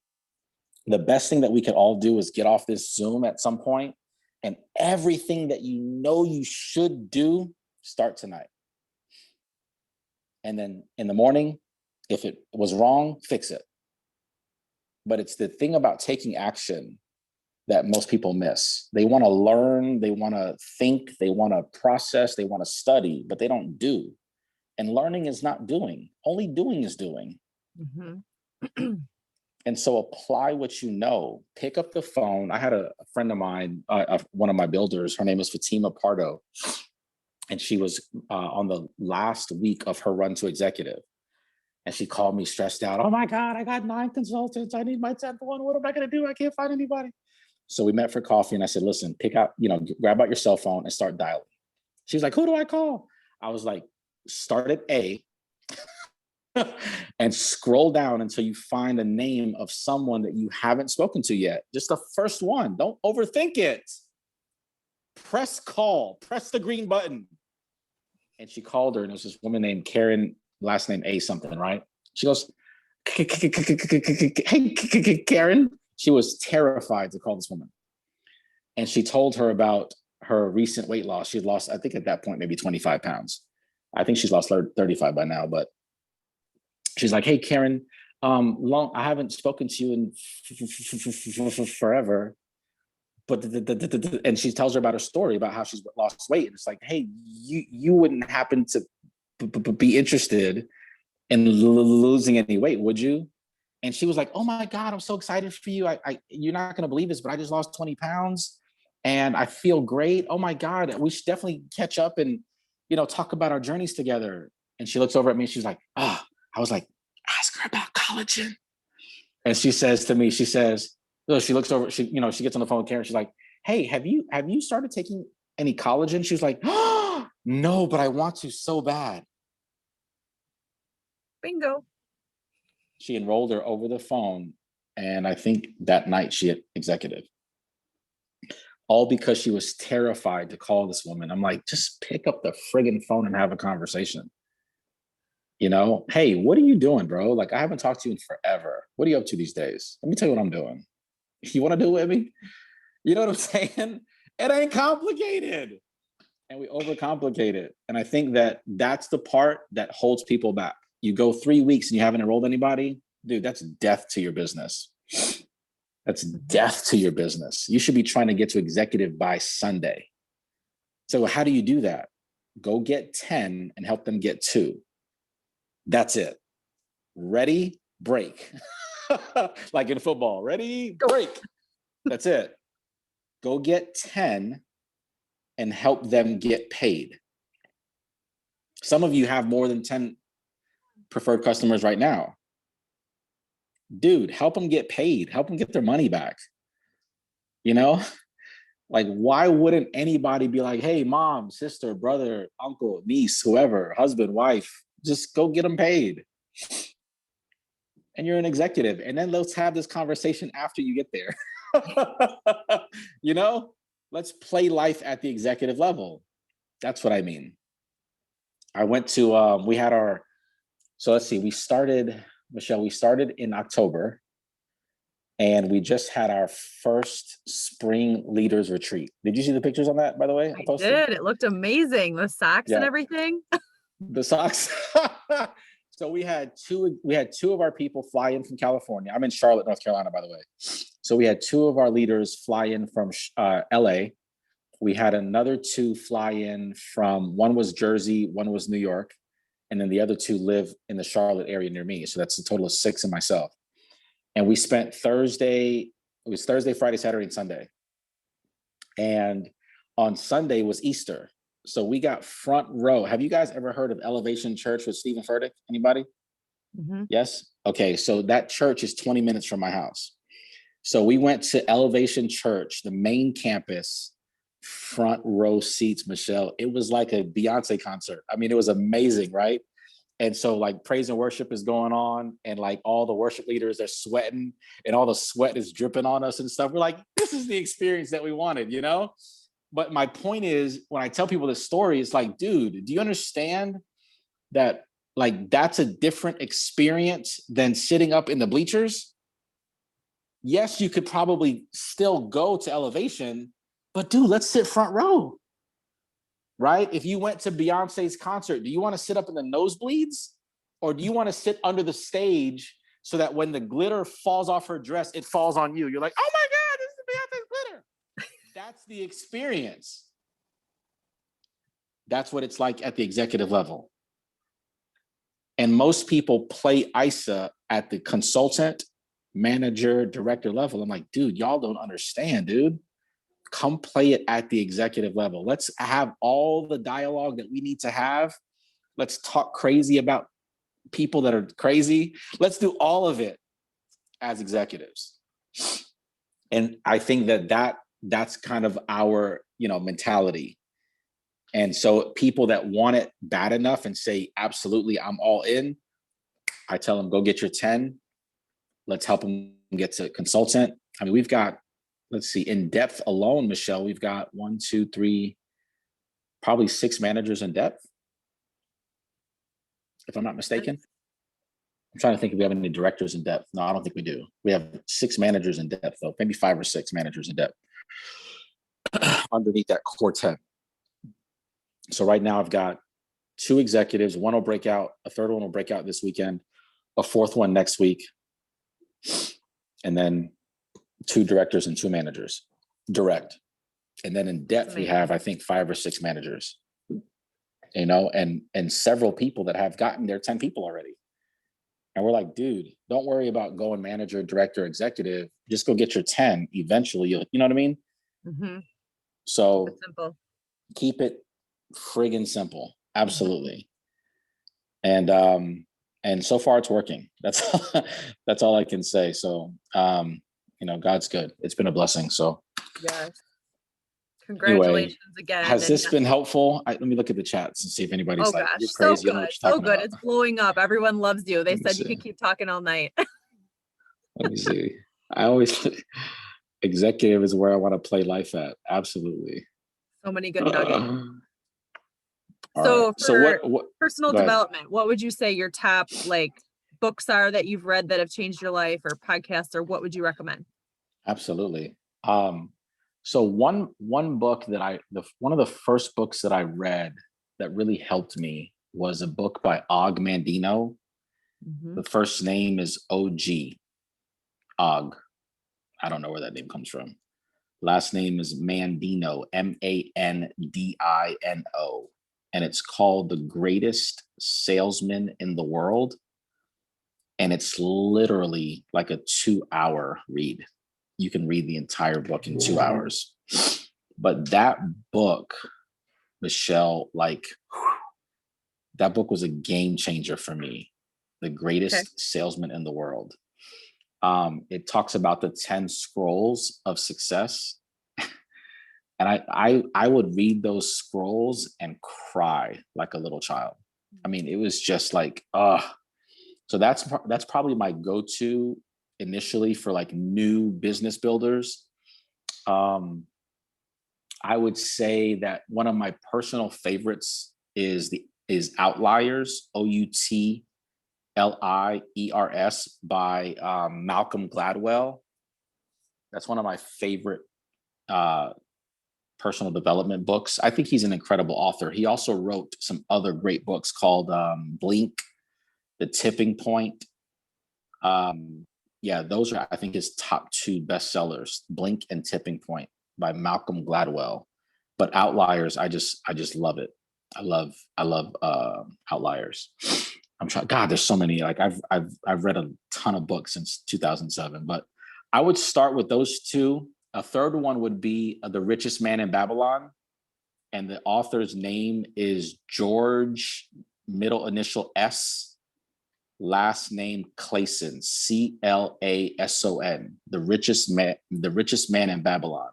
The best thing that we can all do is get off this Zoom at some point, and everything that you know you should do, start tonight. And then in the morning, if it was wrong, fix it. But it's the thing about taking action that most people miss. They want to learn, they want to think, they want to process, they want to study, but they don't do. And learning is not doing. Only doing is doing. And so apply what you know. Pick up the phone. I had a friend of mine, one of my builders, her name is Fatima Pardo, and she was on the last week of her run to executive. And she called me stressed out. Oh my God, I got 9 consultants. I need my 10th one. What am I going to do? I can't find anybody. So we met for coffee and I said, listen, pick out, grab out your cell phone and start dialing. She was like, who do I call? I was like, start at A and scroll down until you find a name of someone that you haven't spoken to yet. Just the first one. Don't overthink it. Press call, press the green button. And she called her and it was this woman named Karen, last name A something, right? She goes, hey, Karen. She was terrified to call this woman. And she told her about her recent weight loss. She had lost, I think at that point, maybe 25 pounds. I think she's lost 35 by now, but she's like, hey, Karen, I haven't spoken to you in forever. But and she tells her about her story about how she's lost weight. And it's like, hey, you wouldn't happen to be interested in losing any weight, would you? And she was like, oh my God, I'm so excited for you. You're not gonna believe this, but I just lost 20 pounds and I feel great. Oh my God, we should definitely catch up and, talk about our journeys together. And she looks over at me and she's like, I was like, ask her about collagen. And she says to me, she looks over, she gets on the phone with Karen. She's like, hey, have you started taking any collagen? She was like, oh, no, but I want to so bad.
Bingo.
She enrolled her over the phone. And I think that night she hit executive. All because she was terrified to call this woman. I'm like, just pick up the friggin' phone and have a conversation. Hey, what are you doing, bro? Like, I haven't talked to you in forever. What are you up to these days? Let me tell you what I'm doing. You want to do it with me? You know what I'm saying? It ain't complicated. And we overcomplicate it. And I think that that's the part that holds people back. You go 3 weeks and you haven't enrolled anybody, dude, that's death to your business. That's death to your business. You should be trying to get to executive by Sunday. So how do you do that? Go get 10 and help them get 2. That's it. Ready, break. Like in football, ready, break. That's it. Go get 10 and help them get paid. Some of you have more than 10 preferred customers right now. Dude, help them get paid. Help them get their money back. Like, why wouldn't anybody be like, hey, mom, sister, brother, uncle, niece, whoever, husband, wife, just go get them paid. And you're an executive. And then let's have this conversation after you get there. Let's play life at the executive level. That's what I mean. I went to, let's see, Michele, we started in October and we just had our first spring leaders retreat. Did you see the pictures on that, by the way?
I did. It looked amazing. The socks and everything.
The socks. So we had two of our people fly in from California. I'm in Charlotte, North Carolina, by the way. So we had 2 of our leaders fly in from LA. We had another 2 fly in from, one was Jersey, one was New York. And then the other 2 live in the Charlotte area near me. So that's a total of 6 and myself. And we spent Thursday, Friday, Saturday, and Sunday. And on Sunday was Easter. So we got front row. Have you guys ever heard of Elevation Church with Stephen Furtick? Anybody? Mm-hmm. Yes? Okay, so that church is 20 minutes from my house. So we went to Elevation Church, the main campus, front row seats, Michele. It was like a Beyonce concert. I mean, it was amazing, right? And so like praise and worship is going on and like all the worship leaders are sweating and all the sweat is dripping on us and stuff. We're like, this is the experience that we wanted, But my point is, when I tell people this story, it's like, dude, do you understand that like that's a different experience than sitting up in the bleachers? Yes, you could probably still go to Elevation, but dude, let's sit front row. Right? If you went to Beyonce's concert, do you want to sit up in the nosebleeds or do you want to sit under the stage so that when the glitter falls off her dress, it falls on you? You're like, oh my God, this is Beyonce's glitter. That's the experience. That's what it's like at the executive level. And most people play ISA at the consultant, manager, director level. I'm like, dude, y'all don't understand, dude. Come play it at the executive level. Let's have all the dialogue that we need to have. Let's talk crazy about people that are crazy. Let's do all of it as executives. And I think that's kind of our, mentality. And so people that want it bad enough and say, absolutely, I'm all in, I tell them, go get your 10. Let's help them get to consultant. I mean, we've got, let's see, in depth alone, Michele, we've got 1, 2, 3, probably 6 managers in depth, if I'm not mistaken. I'm trying to think if we have any directors in depth. No, I don't think we do. We have 6 managers in depth, though. Maybe 5 or 6 managers in depth underneath that quartet. So right now I've got 2 executives. One will break out. A third one will break out this weekend. A fourth one next week. And then 2 directors and 2 managers direct. And then in depth, we have, I think, 5 or 6 managers, and several people that have gotten their 10 people already. And we're like, dude, don't worry about going manager, director, executive. Just go get your 10. Eventually, you know what I mean?
Mm-hmm.
So
Simple.
keep it friggin' simple. Absolutely. And so far it's working. That's all I can say. So, God's good. It's been a blessing. So
Yes. Congratulations again.
Has this been helpful? Let me look at the chats and see if anybody's like, you're crazy. You don't know what you're
so
talking
good.
about.
It's blowing up. Everyone loves you. They
Let me
said you
see.
could keep talking all night.
Let me see. I always executive is where I want to play life at. Absolutely.
So many good nuggets.
So
for
what
personal development, what would you say your top books are that you've read that have changed your life, or podcasts, or what would you recommend?
Absolutely. So one book that one of the first books that I read that really helped me was a book by Og Mandino.
Mm-hmm.
The first name is OG. Og. I don't know where that name comes from. Last name is Mandino, Mandino. And it's called The Greatest Salesman in the World. And it's literally like a 2-hour read. You can read the entire book in 2 hours. But that book, Michele, that book was a game changer for me. The Greatest Salesman in the World. It talks about the 10 scrolls of success. And I would read those scrolls and cry like a little child. I mean, it was just like, So that's probably my go-to initially for new business builders. I would say that one of my personal favorites is Outliers, Outliers by Malcolm Gladwell. That's one of my favorite personal development books. I think he's an incredible author. He also wrote some other great books called Blink, The Tipping Point. Those are, I think, his top 2 bestsellers, Blink and Tipping Point by Malcolm Gladwell. But Outliers, I just love it. I love Outliers. I'm trying. God, there's so many. I've read a ton of books since 2007, but I would start with those 2. A third one would be The Richest Man in Babylon, and the author's name is George, middle initial S, last name Clayson, Clason. The Richest Man in Babylon.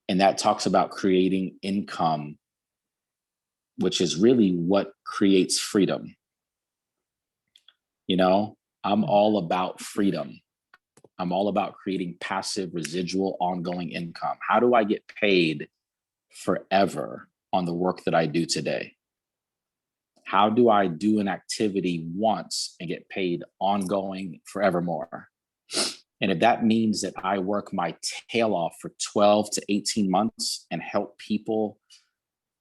And that talks about creating income, which is really what creates freedom. I'm all about freedom. I'm all about creating passive, residual, ongoing income. How do I get paid forever on the work that I do today? How do I do an activity once and get paid ongoing forevermore? And if that means that I work my tail off for 12 to 18 months and help people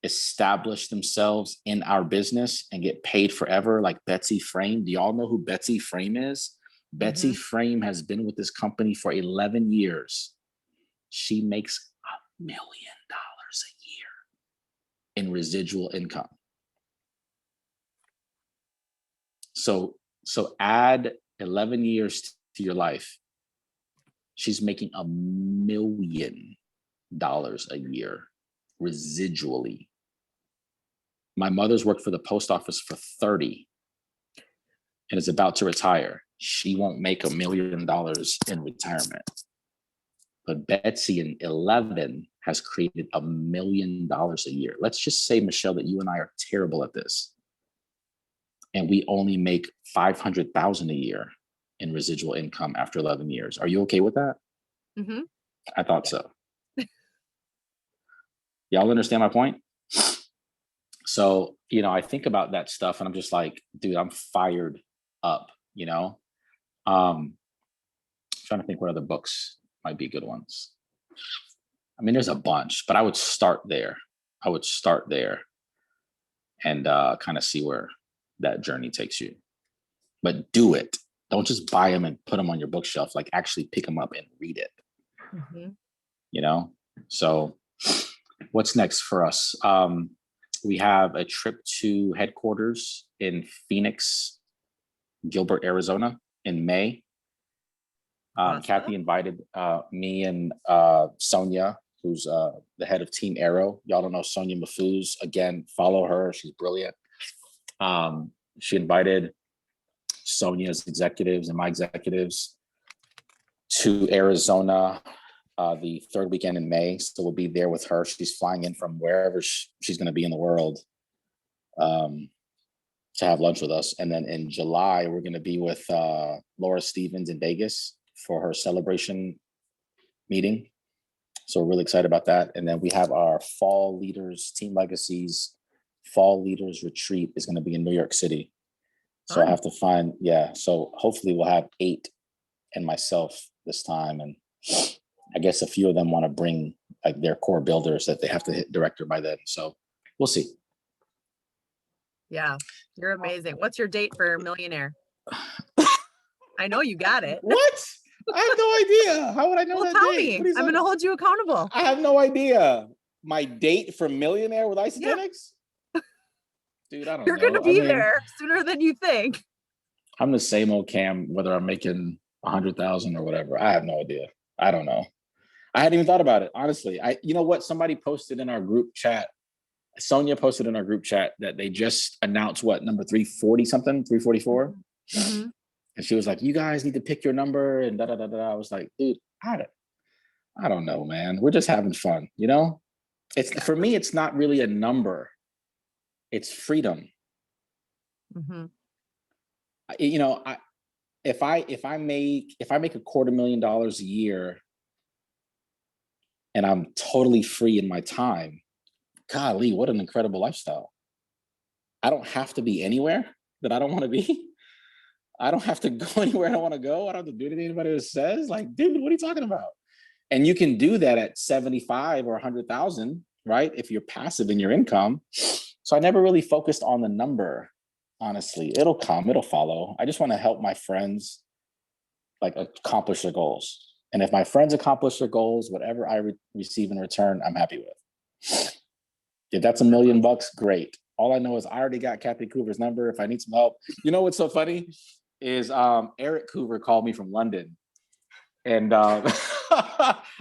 establish themselves in our business and get paid forever, like Betsy Frame. Do y'all know who Betsy Frame is? Mm-hmm. Betsy Frame has been with this company for 11 years. She makes $1 million a year in residual income. So add 11 years to your life. She's making $1 million a year residually. My mother's worked for the post office for 30 and is about to retire. She won't make $1 million in retirement. But Betsy in 11 has created $1 million a year. Let's just say, Michele, that you and I are terrible at this, and we only make $500,000 a year in residual income after 11 years. Are you okay with that?
Mm-hmm.
I thought so. Y'all understand my point? So, I think about that stuff and I'm just like, dude, I'm fired up you know. Trying to think what other books might be good ones. I mean, there's a bunch, but I would start there. And kind of see where that journey takes you. But do it. Don't just buy them and put them on your bookshelf. Like, actually pick them up and read it.
Mm-hmm.
You know? So what's next for us? We have a trip to headquarters in Phoenix, Gilbert, Arizona in May.
Awesome.
Kathy invited me and Sonia, who's the head of Team Arrow. Y'all don't know Sonia Mafuz. Again, follow her. She's brilliant. She invited Sonia's executives and my executives to Arizona the third weekend in May. So we'll be there with her. She's flying in from wherever she's going to be in the world to have lunch with us. And then in July, we're going to be with Laura Stevens in Vegas for her celebration meeting. So we're really excited about that. And then we have our Fall Leaders, Team Legacies Fall Leaders Retreat is going to be in New York City. So I have to find, so hopefully we'll have 8 and myself this time. And I guess a few of them want to bring like their core builders that they have to hit director by then. So we'll see.
Yeah, you're amazing. What's your date for Millionaire? I know you got it.
What? I have no idea. How would I know that
Tell
date?
me. I'm going to hold you accountable.
I have no idea. My date for Millionaire with Isogenics? Yeah. Dude, I don't know.
You're going to be there sooner than you think.
I'm the same old Cam, whether I'm making 100,000 or whatever. I have no idea. I don't know. I hadn't even thought about it, honestly. You know what? Somebody posted in our group chat. Sonia posted in our group chat that they just announced number 340 something, 344. Mm-hmm. And she was like, you guys need to pick your number and da-da-da-da. I was like, dude, I don't know, man. We're just having fun, you know? For me, it's not really a number. It's freedom.
Mm-hmm.
You know, if I make $250,000 a year and I'm totally free in my time, golly, what an incredible lifestyle. I don't have to be anywhere that I don't want to be. I don't have to go anywhere I don't want to go. I don't have to do anything anybody says. Like, dude, what are you talking about? And you can do that at 75 or 100,000, right? If you're passive in your income. So I never really focused on the number, honestly. It'll come, it'll follow. I just want to help my friends like accomplish their goals. And if my friends accomplish their goals, whatever I receive in return, I'm happy with. If that's $1 million, great. All I know is I already got Kathy Coover's number. If I need some help, you know what's so funny is Eric Coover called me from London, and I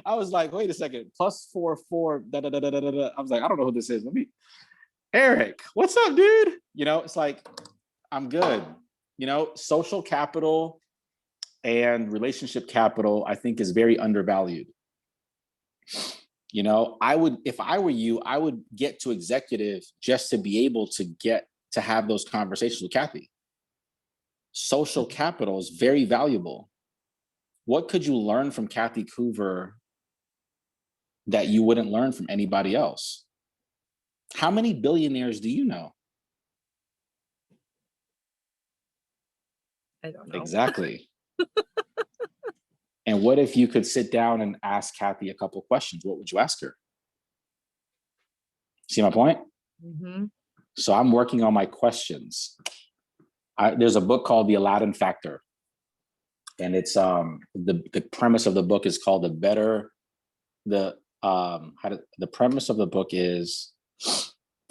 was like, wait a second, +44. Da, da, da, da, da, da. I was like, I don't know who this is. Eric, what's up, dude? You know, it's like I'm good. You know, social capital and relationship capital, I think, is very undervalued. You know, if I were you, I would get to executive just to be able to get to have those conversations with Kathy. Social capital is very valuable. What could you learn from Kathy Coover that you wouldn't learn from anybody else? How many billionaires do you know?
I don't know.
Exactly. And what if you could sit down and ask Kathy a couple of questions? What would you ask her? See my point?
Mm-hmm.
So I'm working on my questions. There's a book called The Aladdin Factor. And it's the premise of the book is called the premise of the book is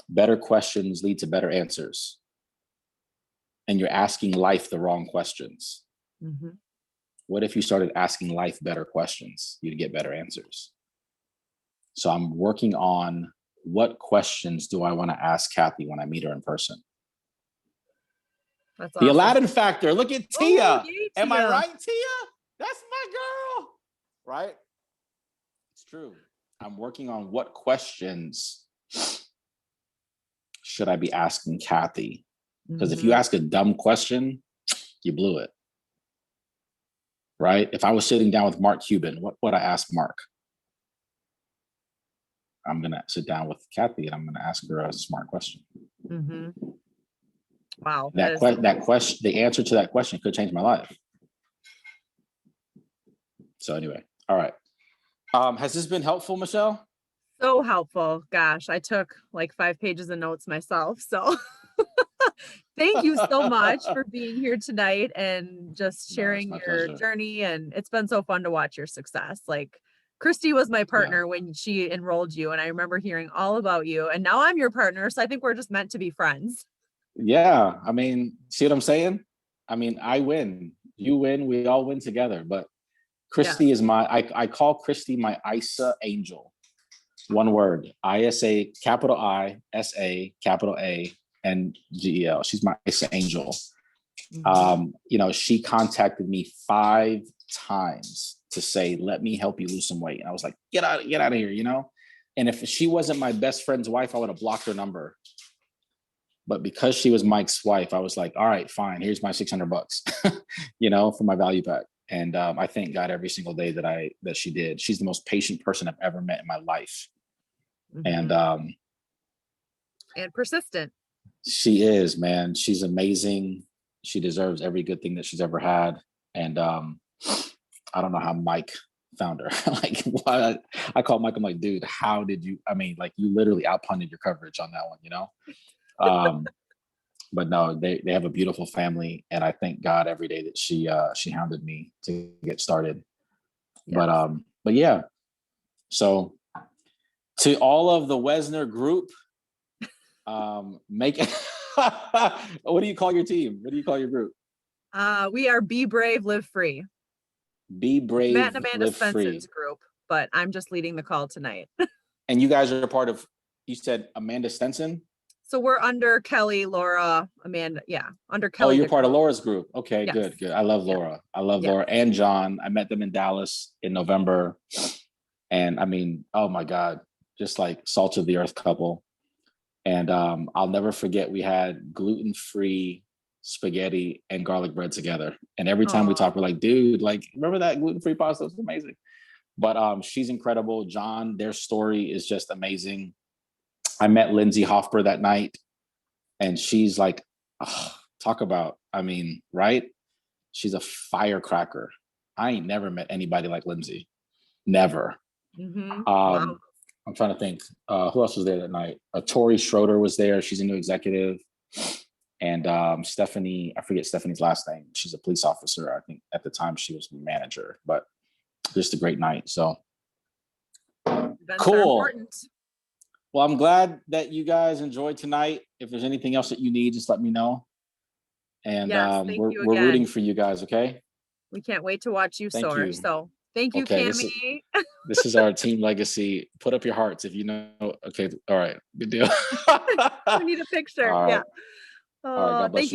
better questions lead to better answers. And you're asking life the wrong questions.
Mm-hmm.
What if you started asking life better questions? You'd get better answers. So I'm working on what questions do I want to ask Kathy when I meet her in person?
That's
the
awesome.
Aladdin Factor. Look at Tia.
Yay,
Am
Tia.
I right, Tia? That's my girl. Right? It's true. I'm working on what questions should I be asking Kathy? Because if you ask a dumb question, you blew it. Right? If I was sitting down with Mark Cuban, what would I ask Mark? I'm going to sit down with Kathy and I'm going to ask her a smart question.
Mm-hmm. Wow.
The answer to that question could change my life. So anyway, all right. Has this been helpful, Michele?
So helpful. Gosh, I took like 5 pages of notes myself. So thank you so much for being here tonight and just
No, it's
sharing
my
your
pleasure.
journey. And it's been so fun to watch your success. Like Christy was my partner when she enrolled you, and I remember hearing all about you. And now I'm your partner. So I think we're just meant to be friends.
Yeah, I mean, see what I'm saying? I mean, I win, you win, we all win together. But Christy is I call Christy my ISA angel. One word, ISA, capital I, SA, capital A, and GEL. She's my ISA angel. She contacted me 5 times to say, let me help you lose some weight. And I was like, get out of here, And if she wasn't my best friend's wife, I would have blocked her number. But because she was Mike's wife, I was like, all right, fine. Here's my $600, for my value pack. And I thank God every single day that she did. She's the most patient person I've ever met in my life. And
persistent.
She is, man. She's amazing. She deserves every good thing that she's ever had. And I don't know how Mike found her. Like, why? I called Mike. I'm like, dude, how did you? I mean, like, you literally outpunted your coverage on that one, But no, they have a beautiful family, and I thank God every day that she hounded me to get started. Yes. But yeah. So to all of the Wesner group, make it. What do you call your team? What do you call your group?
We are Be Brave, Live Free.
Be Brave,
Matt and Amanda
Live Free
group, but I'm just leading the call tonight.
And you guys are a part of, you said Amanda Stenson?
So we're under Kelly, Laura, Amanda. Yeah, under Kelly.
Oh, you're part of Laura's group. Okay,
yes.
Good. I love Laura. I love Laura and John. I met them in Dallas in November. And I mean, oh my God, just like salt of the earth couple. And I'll never forget, we had gluten-free spaghetti and garlic bread together. And every time we talk, we're like, dude, like, remember that gluten-free pasta? It was amazing. But she's incredible. John, their story is just amazing. I met Lindsay Hoffer that night, and she's like, talk about, I mean, right? She's a firecracker. I ain't never met anybody like Lindsay. Never.
Wow.
I'm trying to think. Who else was there that night? Tori Schroeder was there. She's a new executive. And Stephanie, I forget Stephanie's last name. She's a police officer. I think at the time she was manager, but just a great night. So cool. Well, I'm glad that you guys enjoyed tonight. If there's anything else that you need, just let me know. And we're rooting for you guys, okay?
We can't wait to watch you soar. So thank you, Camy.
This is our team legacy. Put up your hearts if you know. Okay, all right, good deal.
We need a picture.
All right.
Yeah.
All right, God bless you.